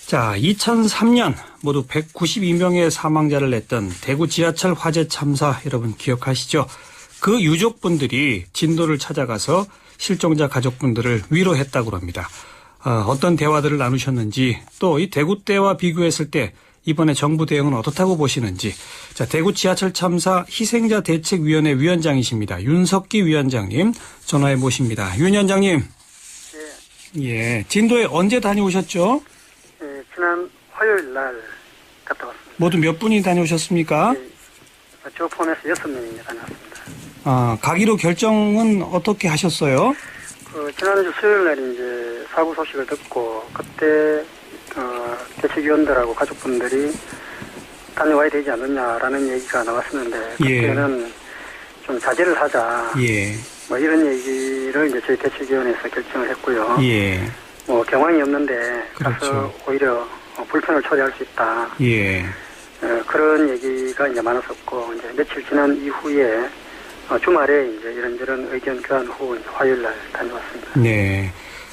자, 2003년 모두 192명의 사망자를 냈던 대구 지하철 화재 참사 여러분 기억하시죠? 그 유족분들이 진도를 찾아가서 실종자 가족분들을 위로했다고 합니다. 어떤 대화들을 나누셨는지 또 이 대구 때와 비교했을 때 이번에 정부 대응은 어떻다고 보시는지. 자, 대구 지하철 참사 희생자 대책위원회 위원장이십니다. 윤석기 위원장님 전화해 모십니다. 윤 위원장님. 예. 예. 진도에 언제 다녀오셨죠? 예, 지난 화요일 날 갔다 왔습니다. 모두 몇 분이 다녀오셨습니까? 예, 저 포함해서 6명이 다녀왔습니다. 가기로 결정은 어떻게 하셨어요? 지난주 수요일 날 이제 사고 소식을 듣고 그때 대책위원들하고 가족분들이 다녀와야 되지 않느냐라는 얘기가 나왔었는데 그때는 좀 자제를 하자. 예. 뭐 이런 얘기를 이제 저희 대책위원회에서 결정을 했고요. 예. 뭐 경황이 없는데 그렇죠. 가서 오히려 불편을 초래할 수 있다. 예. 그런 얘기가 이제 많았었고 이제 며칠 지난 이후에 주말에 이제 이런저런 의견 교환 후 이제 화요일 날 다녀왔습니다. 네.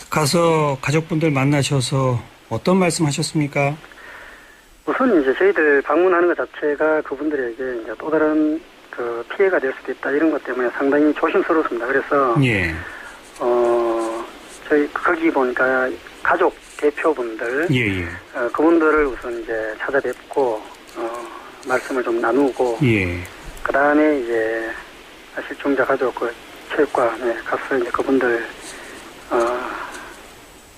가서 가족분들 만나셔서 어떤 말씀 하셨습니까? 우선 이제 저희들 방문하는 것 자체가 그분들에게 이제 또 다른 그 피해가 될 수도 있다 이런 것 때문에 상당히 조심스럽습니다. 그래서 예. 저희 거기 보니까 가족 대표분들 예. 그분들을 우선 이제 찾아뵙고 말씀을 좀 나누고 예. 그 다음에 이제 실종자 가족 그 체육관에 가서 이제 그분들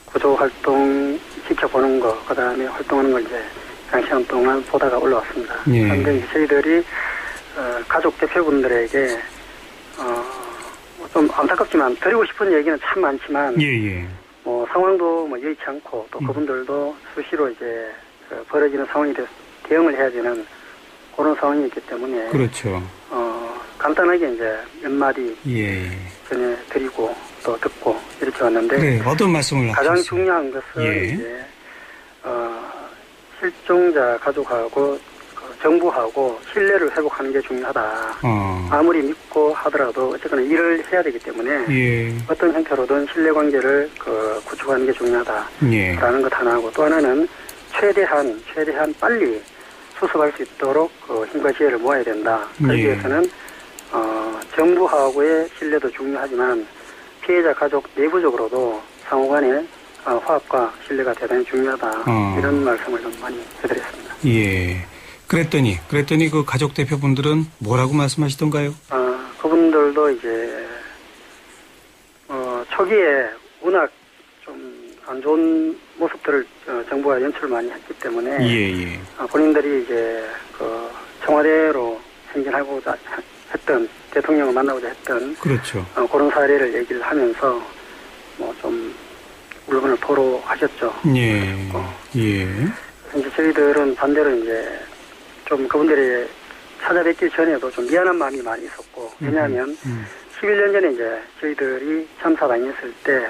구조 활동 지켜보는 거, 그 다음에 활동하는 걸 이제 한 시간 동안 보다가 올라왔습니다. 예. 그런데 이제 저희들이 가족 대표분들에게 좀 안타깝지만 드리고 싶은 얘기는 참 많지만 예. 뭐 상황도 뭐 여의치 않고 또 그분들도 수시로 이제 벌어지는 상황에 대해서 대응을 해야 되는 그런 상황이 있기 때문에 그렇죠. 간단하게 이제 몇 마디 예. 전해드리고 또 듣고 이렇게 왔는데 네, 어떤 말씀을 가장 하셨어요? 중요한 것은 예. 이제 실종자 가족하고 정부하고 신뢰를 회복하는 게 중요하다. 아무리 믿고 하더라도 어쨌거나 일을 해야 되기 때문에 예. 어떤 형태로든 신뢰관계를 구축하는 게 중요하다. 예. 라는 것 하나하고 또 하나는 최대한 빨리 수습할 수 있도록 힘과 지혜를 모아야 된다. 그러기 예. 위해서는 정부하고의 신뢰도 중요하지만 피해자 가족 내부적으로도 상호간의 화합과 신뢰가 대단히 중요하다. 이런 말씀을 좀 많이 해드렸습니다. 예. 그랬더니 그 가족 대표분들은 뭐라고 말씀하시던가요? 그분들도 이제 초기에 워낙 좀 안 좋은 모습들을 정부가 연출을 많이 했기 때문에 예. 본인들이 이제 청와대로 행진하고자 했던 대통령을 만나고자 했던 그렇죠. 그런 사례를 얘기를 하면서 뭐 좀 물건을 토로하셨죠. 예. 이제 저희들은 반대로 이제 좀 그분들이 찾아뵙기 전에도 좀 미안한 마음이 많이 있었고 왜냐하면 11년 전에 이제 저희들이 참사 당했을 때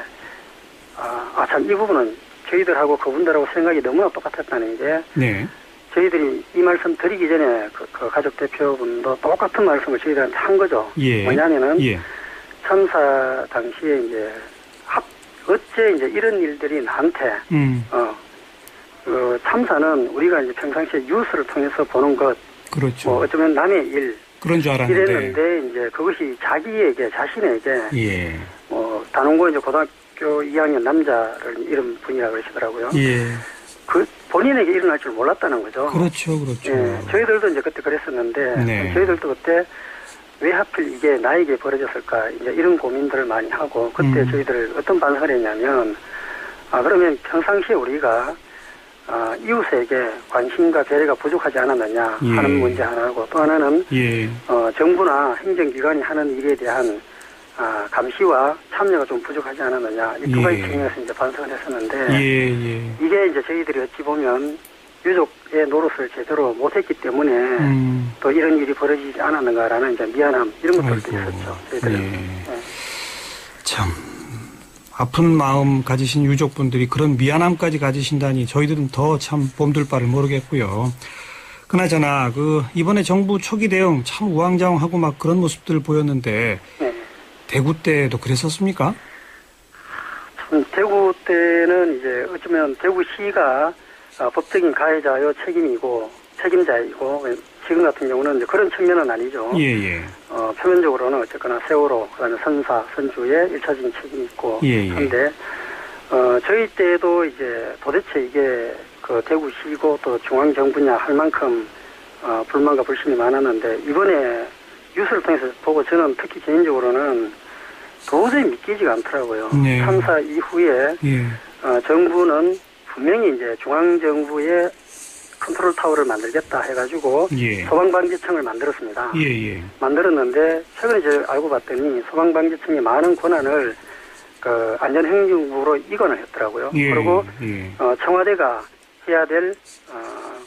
참 이 부분은 저희들하고 그분들하고 생각이 너무나 똑같았다는 게 네. 저희들이 이 말씀 드리기 전에 그 가족 대표분도 똑같은 말씀을 저희들한테 한 거죠. 예. 뭐냐면은 참사 당시에 이제 어째 이제 이런 일들이 나한테 참사는 우리가 이제 평상시에 뉴스를 통해서 보는 것, 그렇죠. 뭐 어쩌면 남의 일 그런 줄 알았는데 이랬는데 이제 그것이 자신에게 예. 단원고 이제 고등학교 2학년 남자를 이런 분이라 그러시더라고요. 예. 본인에게 일어날 줄 몰랐다는 거죠. 그렇죠. 예, 저희들도 이제 그때 그랬었는데 네. 저희들도 그때 왜 하필 이게 나에게 벌어졌을까 이제 이런 고민들을 많이 하고 그때 저희들 어떤 반성을 했냐면 그러면 평상시에 우리가 이웃에게 관심과 배려가 부족하지 않았느냐 하는 문제 하나고 또 하나는 정부나 행정기관이 하는 일에 대한 감시와 참여가 좀 부족하지 않았느냐 이 두 가지 측면에서 이제 반성을 했었는데 이게 이제 저희들이 어찌 보면 유족의 노릇을 제대로 못했기 때문에 또 이런 일이 벌어지지 않았는가라는 이제 미안함 이런 것들도 있었죠. 저희들은. 참 아픈 마음 가지신 유족분들이 그런 미안함까지 가지신다니 저희들은 더 참 봄들 바를 모르겠고요. 그나저나 이번에 정부 초기 대응 참 우왕좌왕하고 막 그런 모습들을 보였는데 대구 때도 그랬었습니까? 대구 때는 이제 어쩌면 대구시가 법적인 가해자요 책임자이고 지금 같은 경우는 이제 그런 측면은 아니죠. 예. 표면적으로는 어쨌거나 세월호 그다음에 선사 선주의 1차적인 책임이 있고 예. 한데 저희 때도 이제 도대체 이게 그 대구시고 또 중앙정부냐 할 만큼 불만과 불신이 많았는데 이번에 뉴스를 통해서 보고 저는 특히 개인적으로는 도저히 믿기지가 않더라고요. 네. 참사 이후에 예. 정부는 분명히 이제 중앙정부의 컨트롤 타워를 만들겠다 해가지고 예. 소방방지청을 만들었습니다. 예. 만들었는데 최근에 제가 알고 봤더니 소방방지청이 많은 권한을 그 안전행정부로 이관을 했더라고요. 예. 그리고 예. 청와대가 해야 될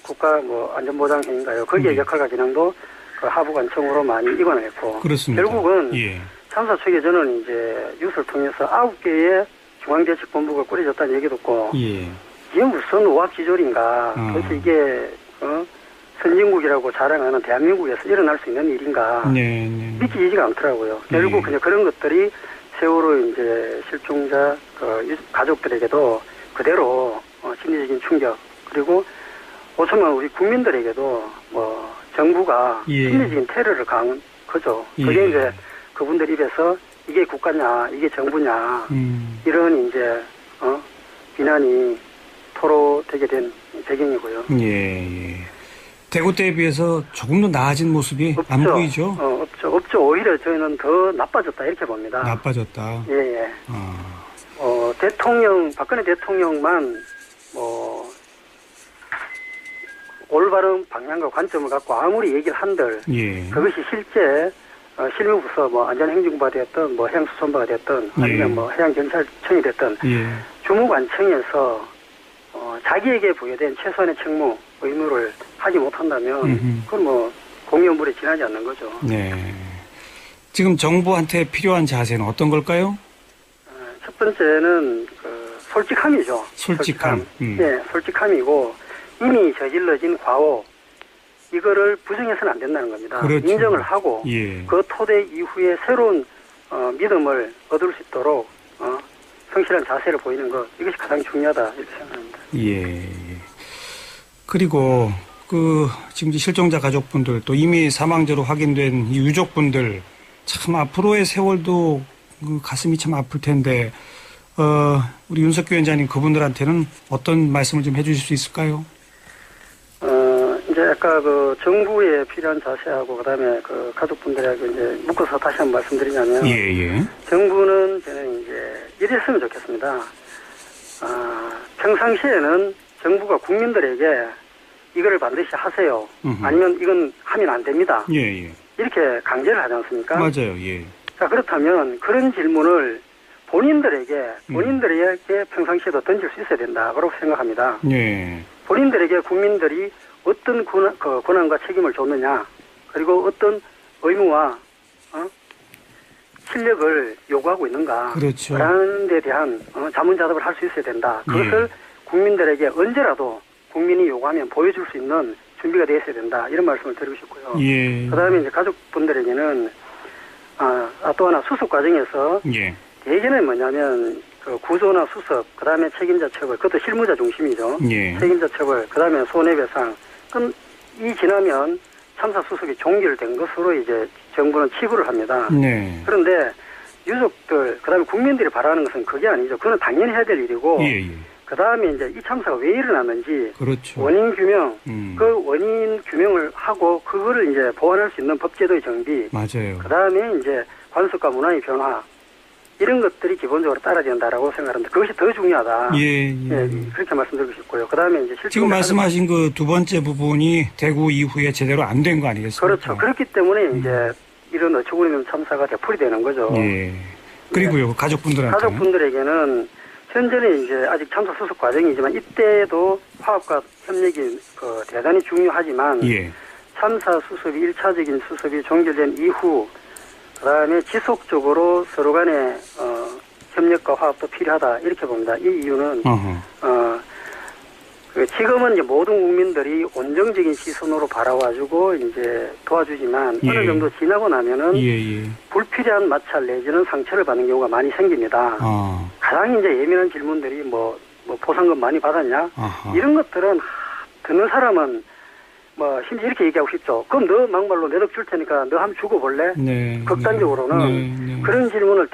국가 뭐 안전보장회인가요? 거기에 예. 역할과 기능도 그 하부관청으로 많이 이관을 했고 그렇습니다. 결국은 예. 참사 측에 저는 이제 뉴스를 통해서 9개의 중앙대책본부가 꾸려졌다는 얘기 듣고 예. 이게 무슨 오합지졸인가 도대체 이게 선진국이라고 자랑하는 대한민국에서 일어날 수 있는 일인가 네. 믿기지가 않더라고요. 결국 그냥 그런 것들이 세월호 이제 실종자 가족들에게도 그대로 심리적인 충격 그리고 5천만 우리 국민들에게도 뭐 정부가 예. 심리적인 테러를 가한 거죠. 그게 예. 이제 그분들 입에서 이게 국가냐 이게 정부냐 이런 이제 비난이 토로되게 된 배경이고요. 예. 대구 때에 비해서 조금 더 나아진 모습이 없죠. 안 보이죠? 없죠. 오히려 저희는 더 나빠졌다 이렇게 봅니다. 나빠졌다. 예. 박근혜 대통령만 올바른 방향과 관점을 갖고 아무리 얘기를 한들 예. 그것이 실제 실무부서 뭐 안전행정부가 됐든 뭐 해양수산부가 됐든 아니면 뭐 해양경찰청이 됐든 주무관청에서 자기에게 부여된 최소한의 책무 의무를 하지 못한다면 그건 뭐 공연물에 지나지 않는 거죠. 네. 지금 정부한테 필요한 자세는 어떤 걸까요? 첫 번째는 솔직함이죠. 솔직함. 네, 솔직함이고 이미 저질러진 과오 이거를 부정해서는 안 된다는 겁니다. 그렇죠. 인정을 하고 예. 그 토대 이후에 새로운 믿음을 얻을 수 있도록 성실한 자세를 보이는 것 이것이 가장 중요하다 이렇게 생각합니다. 예. 그리고 지금 실종자 가족분들 또 이미 사망자로 확인된 이 유족분들 참 앞으로의 세월도 가슴이 참 아플 텐데 우리 윤석규 위원장님 그분들한테는 어떤 말씀을 좀 해주실 수 있을까요? 이제 아까 정부에 필요한 자세하고 그다음에 가족분들하고 이제 묶어서 다시 한번 말씀드리자면 예. 정부는 저는 이제 이랬으면 좋겠습니다. 평상시에는 정부가 국민들에게 이거를 반드시 하세요. 아니면 이건 하면 안 됩니다. 예. 이렇게 강제를 하지 않습니까? 맞아요. 예. 자, 그렇다면 그런 질문을 본인들에게 평상시에도 던질 수 있어야 된다. 그렇게 생각합니다. 예. 본인들에게 국민들이 어떤 권한과 책임을 줬느냐, 그리고 어떤 의무와 실력을 요구하고 있는가, 그렇죠. 라는 데 대한 자문자답을 할 수 있어야 된다. 그것을 국민들에게 언제라도 국민이 요구하면 보여줄 수 있는 준비가 되어 있어야 된다. 이런 말씀을 드리고 싶고요. 예. 그다음에 이제 가족분들에게는 또 하나 수습 과정에서 예. 예전에 뭐냐면 구조나 수습, 그다음에 책임자 처벌, 그것도 실무자 중심이죠. 예. 책임자 처벌, 그다음에 손해배상. 이 지나면 참사 수습이 종결된 것으로 이제 정부는 치부를 합니다. 네. 그런데 유족들, 그다음에 국민들이 바라는 것은 그게 아니죠. 그건 당연히 해야 될 일이고. 예. 그다음에 이제 이 참사가 왜 일어났는지 그렇죠. 원인 규명, 그 원인 규명을 하고 그거를 이제 보완할 수 있는 법제도의 정비. 맞아요. 그다음에 이제 관습과 문화의 변화. 이런 것들이 기본적으로 따라야 된다라고 생각하는데 그것이 더 중요하다. 예. 그렇게 말씀드리고 싶고요. 그다음에 이제 지금 말씀하신 그 두 번째 부분이 대구 이후에 제대로 안 된 거 아니겠습니까? 그렇죠. 그렇기 때문에 이제 이런 어처구니없는 참사가 되풀이 되는 거죠. 예. 그리고요, 가족분들에게는 현재는 이제 아직 참사 수습 과정이지만 이때도 화합과 협력이 대단히 중요하지만 예. 참사 수습이 1차적인 수습이 종결된 이후 그다음에 지속적으로 서로 간의 협력과 화합도 필요하다 이렇게 봅니다. 이 이유는 지금은 이제 모든 국민들이 온정적인 시선으로 바라와주고 이제 도와주지만 어느 정도 지나고 나면은 불필요한 마찰 내지는 상처를 받는 경우가 많이 생깁니다. 가장 이제 예민한 질문들이 뭐 뭐 보상금 많이 받았냐? 아하. 이런 것들은 듣는 사람은 뭐 심지어 이렇게 얘기하고 싶죠. 그럼 너 막말로 내 덕 줄 테니까 너 한번 주고 볼래? 네. 극단적으로는 네, 네. 그런 질문을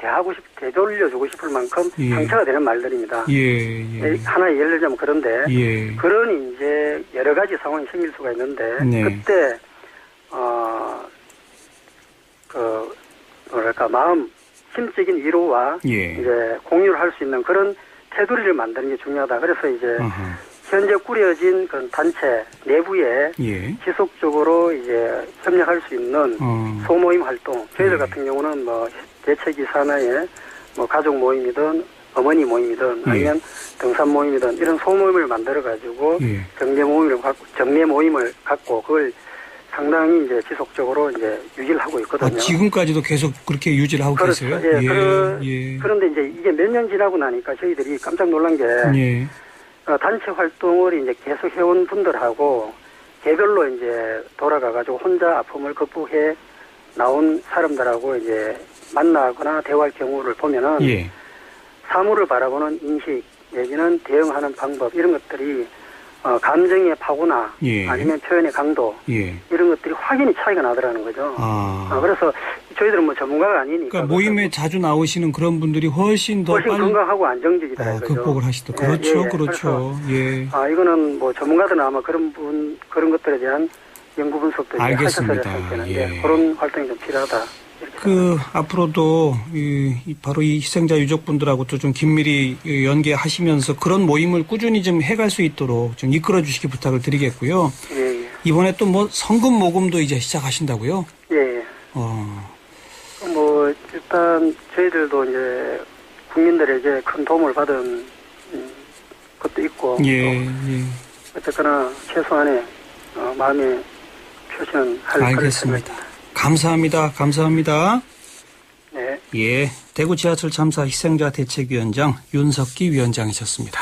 되돌려주고 싶을 만큼 예. 상처가 되는 말들입니다. 예. 하나의 예를 들자면 그런데 예. 그런 이제 여러 가지 상황이 생길 수가 있는데 네. 그때 뭐랄까 마음 심적인 위로와 예. 이제 공유를 할 수 있는 그런 테두리를 만드는 게 중요하다. 그래서 이제 아하. 현재 꾸려진 그런 단체 내부에 예. 지속적으로 이제 협력할 수 있는 소모임 활동. 저희들 예. 같은 경우는 뭐 대책위 산하에 뭐 가족 모임이든 어머니 모임이든 예. 아니면 등산 모임이든 이런 소모임을 만들어 가지고 예. 정례 모임을 갖고 그걸 상당히 이제 지속적으로 이제 유지를 하고 있거든요. 지금까지도 계속 그렇게 유지를 하고 그렇죠. 계세요? 예. 그런데 이제 이게 몇 년 지나고 나니까 저희들이 깜짝 놀란 게 예. 단체 활동을 이제 계속 해온 분들하고 개별로 이제 돌아가가지고 혼자 아픔을 극복해 나온 사람들하고 이제 만나거나 대화할 경우를 보면은 예. 사물을 바라보는 인식 내지는 대응하는 방법 이런 것들이 감정의 파고나 예. 아니면 표현의 강도 예. 이런 것들이 확연히 차이가 나더라는 거죠. 그래서 저희들은 뭐 전문가가 아니니까. 그러니까 모임에 자주 나오시는 그런 분들이 훨씬 더 훨씬 빨리 건강하고 안정적이다 이거죠. 극복을 하시더라고요. 그렇죠, 예. 그렇죠. 예. 이거는 뭐 전문가들은 아마 그런 것들에 대한 연구 분석도 하셨어야 할 텐데 예. 그런 활동이 좀 필요하다. 앞으로도 바로 이 희생자 유족분들하고도 좀 긴밀히 연계하시면서 그런 모임을 꾸준히 좀 해갈 수 있도록 좀 이끌어 주시기 부탁을 드리겠고요. 예. 이번에 또 뭐 성금 모금도 이제 시작하신다고요? 예. 뭐 일단 저희들도 이제 국민들에게 큰 도움을 받은 것도 있고 예. 어쨌거나 최소한의 마음의 표시는 할 알겠습니다. 감사합니다. 네. 예. 대구 지하철 참사 희생자 대책위원장 윤석기 위원장이셨습니다.